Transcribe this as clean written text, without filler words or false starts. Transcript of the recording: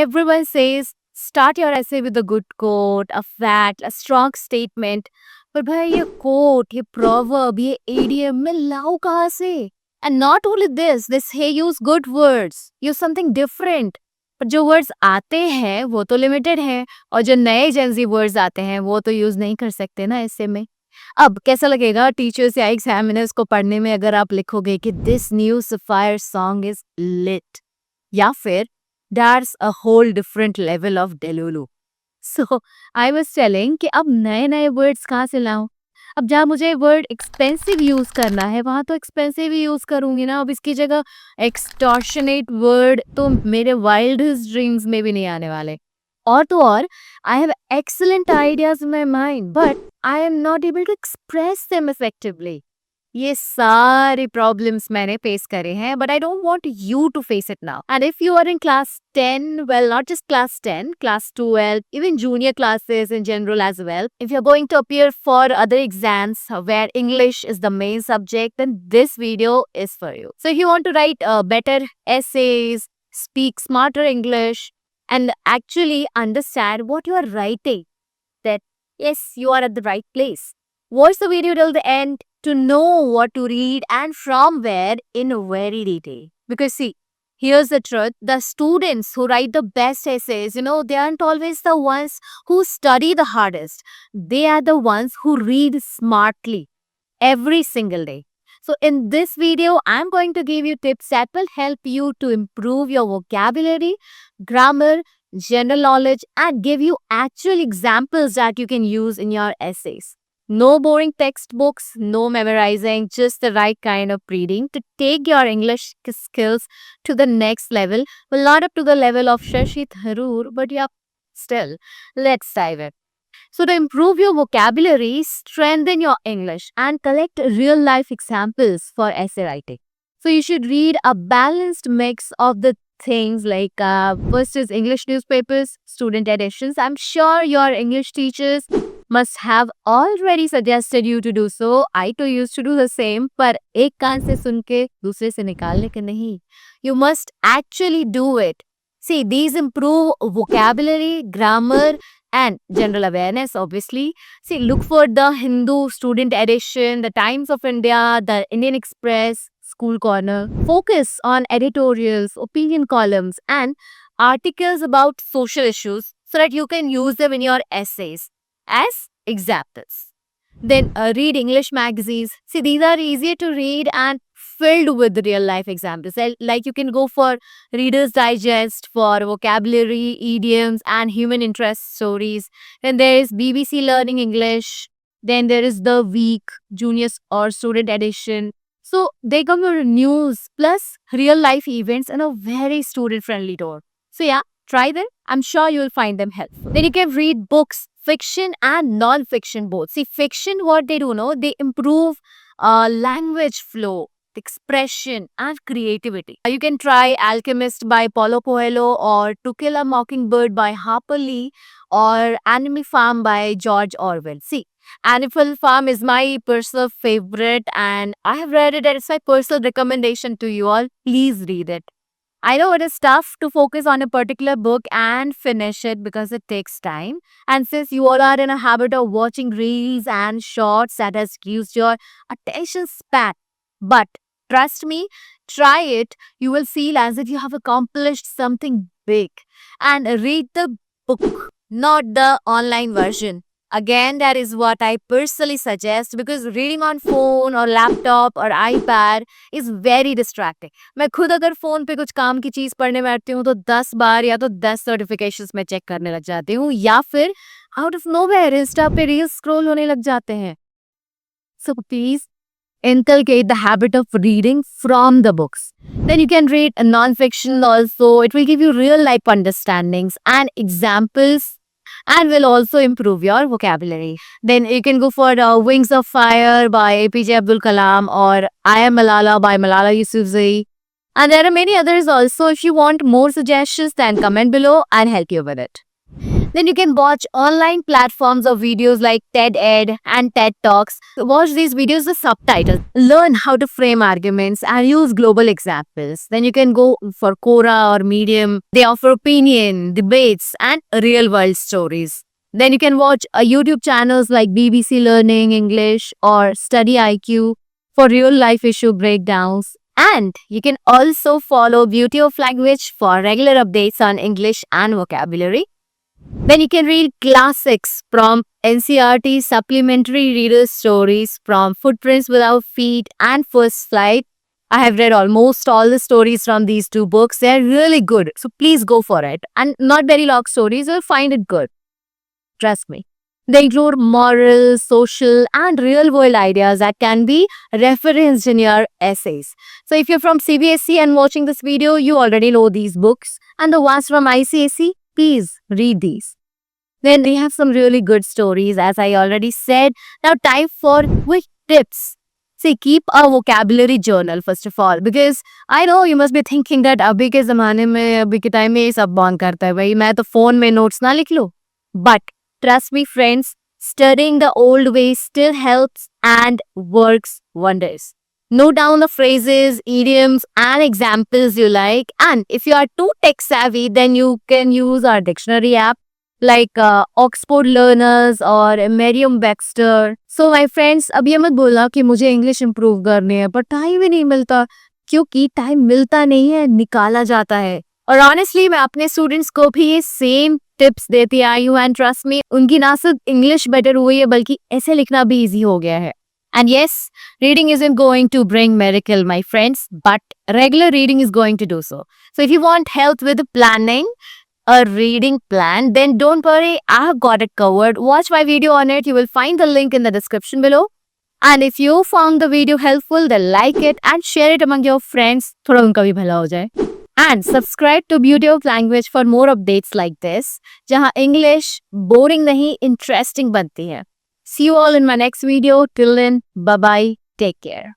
everyone says start your essay with a good quote, a fact, a strong statement. पर भाई ये quote, ये proverb, ये idiom मैं लाऊं कहाँ से? And not only this, hey, use good words, use something different. पर जो words आते हैं वो तो limited हैं और जो नए Gen Z words आते हैं वो तो use नहीं कर सकते ना ऐसे में. अब कैसा लगेगा टीचर्स या एग्जामिनर्स को पढ़ने में अगर आप लिखोगे कि this new Sapphire song is lit या फिर that's a whole different level of delulu. So I was telling कि अब नए नए वर्ड्स कहाँ से लाऊं. अब जहाँ मुझे वर्ड एक्सपेंसिव यूज करना है वहां तो एक्सपेंसिव ही यूज करूंगी ना. अब इसकी जगह एक्सटॉर्शनेट वर्ड तो मेरे वाइल्डेस्ट ड्रीम्स में भी नहीं आने वाले. और तो और I have excellent ideas in my mind but I am not able to express them effectively. ये सारे प्रॉब्लम्स मैंने फेस करे हैं but I don't want you to face it now. And if you are in class 10, well, not just class 10, class 12, even junior classes in general as well, if you're going to appear for other exams where English is the main subject, then this video is for you. So if you want to write better essays, speak smarter English, and actually understand what you are writing, that yes, you are at the right place. Watch the video till the end to know what to read and from where in very detail. Because see, here's the truth. The students who write the best essays, they aren't always the ones who study the hardest. They are the ones who read smartly every single day. So in this video, I'm going to give you tips that will help you to improve your vocabulary, grammar, general knowledge, and give you actual examples that you can use in your essays. No boring textbooks, no memorizing, just the right kind of reading to take your English skills to the next level. Well, not up to the level of Shashi Tharoor, but yeah, still, let's dive in. So to improve your vocabulary, strengthen your English, and collect real life examples for essay writing. So you should read a balanced mix of the things like first is English newspapers, student editions. I'm sure your English teachers must have already suggested you to do so. I too used to do the same. पर एक कान से सुन के दूसरे से निकालने के नहीं. You must actually do it. See, these improve vocabulary, grammar, and general awareness, obviously. See, look for the Hindu student edition, the Times of India, the Indian Express, School Corner. Focus on editorials, opinion columns, and articles about social issues so that you can use them in your essays as examples. Then read English magazines. See, these are easier to read and filled with real life examples. Like you can go for Reader's Digest for vocabulary, idioms, and human interest stories. Then there is BBC Learning English. Then there is The Week, junior or student edition. So they come with news plus real life events in a very student friendly tone. So yeah, try them. I'm sure you'll find them helpful. Then you can read books, fiction and non-fiction both. See, fiction, what they do, they improve language flow, expression and creativity. You can try Alchemist by Paulo Coelho or To Kill a Mockingbird by Harper Lee or Animal Farm by George Orwell. See, Animal Farm is my personal favorite and I have read it and it's my personal recommendation to you all. Please read it. I know it is tough to focus on a particular book and finish it because it takes time. And since you all are in a habit of watching reels and shorts, that has used your attention span. But trust me, try it. You will feel as if you have accomplished something big. And read the book, not the online version. Again, that is what I personally suggest because reading on phone or laptop or iPad is very distracting. मैं खुद अगर phone पे कुछ काम की चीज पढ़ने बैठती हूँ तो 10 बार या तो 10 नोटिफिकेशंस में चेक करने लग जाती हूँ या फिर आउट ऑफ नोवेयर इंस्टा पे रील्स स्क्रॉल होने लग जाते हैं. So please inculcate the habit of reading from the books. Then you can read a non-fiction also. It will give you real life understandings and examples and will also improve your vocabulary. Then you can go for Wings of Fire by APJ Abdul Kalam or I Am Malala by Malala Yousafzai. And there are many others also. If you want more suggestions, then comment below and help you with it. Then you can watch online platforms of videos like TED Ed and TED Talks. Watch these videos with subtitles. Learn how to frame arguments and use global examples. Then you can go for Quora or Medium. They offer opinion, debates, and real world stories. Then you can watch YouTube channels like BBC Learning English or Study IQ for real life issue breakdowns. And you can also follow Beauty of Language for regular updates on English and vocabulary. Then you can read classics from NCERT supplementary reader stories from Footprints Without Feet and First Flight. I have read almost all the stories from these two books. They are really good. So please go for it. And not very long stories, you'll find it good. Trust me. They include moral, social, and real world ideas that can be referenced in your essays. So if you're from CBSE and watching this video, you already know these books. And the ones from ICSE, please read these. Then we have some really good stories, as I already said. Now, time for quick tips. See, keep a vocabulary journal first of all, because I know you must be thinking that अभी के ज़माने में अभी के time में ये सब कौन करता है भाई, मैं तो फोन में नोट्स ना लिख लूँ. But trust me, friends, studying the old way still helps and works wonders. Note down the phrases, idioms, and examples you like. And if you are too tech savvy, then you can use our dictionary app like Oxford Learners or Merriam-Webster. So my friends, अब ये मत बोलना कि मुझे English improve करनी है, पर time ही नहीं मिलता, क्योंकि टाइम मिलता नहीं है, निकाला जाता है. और ऑनेस्टली मैं अपने स्टूडेंट्स को भी ये सेम टिप्स देती आई हूँ, एंड ट्रस्ट मी, उनकी ना सिर्फ इंग्लिश बेटर हुई है बल्कि ऐसे लिखना भी इजी हो गया है. And yes, reading isn't going to bring miracle, my friends, but regular reading is going to do so. So if you want help with planning a reading plan, then don't worry, I have got it covered. Watch my video on it. You will find the link in the description below. And if you found the video helpful, then like it and share it among your friends. थोड़ा उनका भी भला हो जाए. And subscribe to Beauty of Language for more updates like this, जहाँ English boring नहीं, interesting बनती है. See you all in my next video. Till then, bye bye. Take care.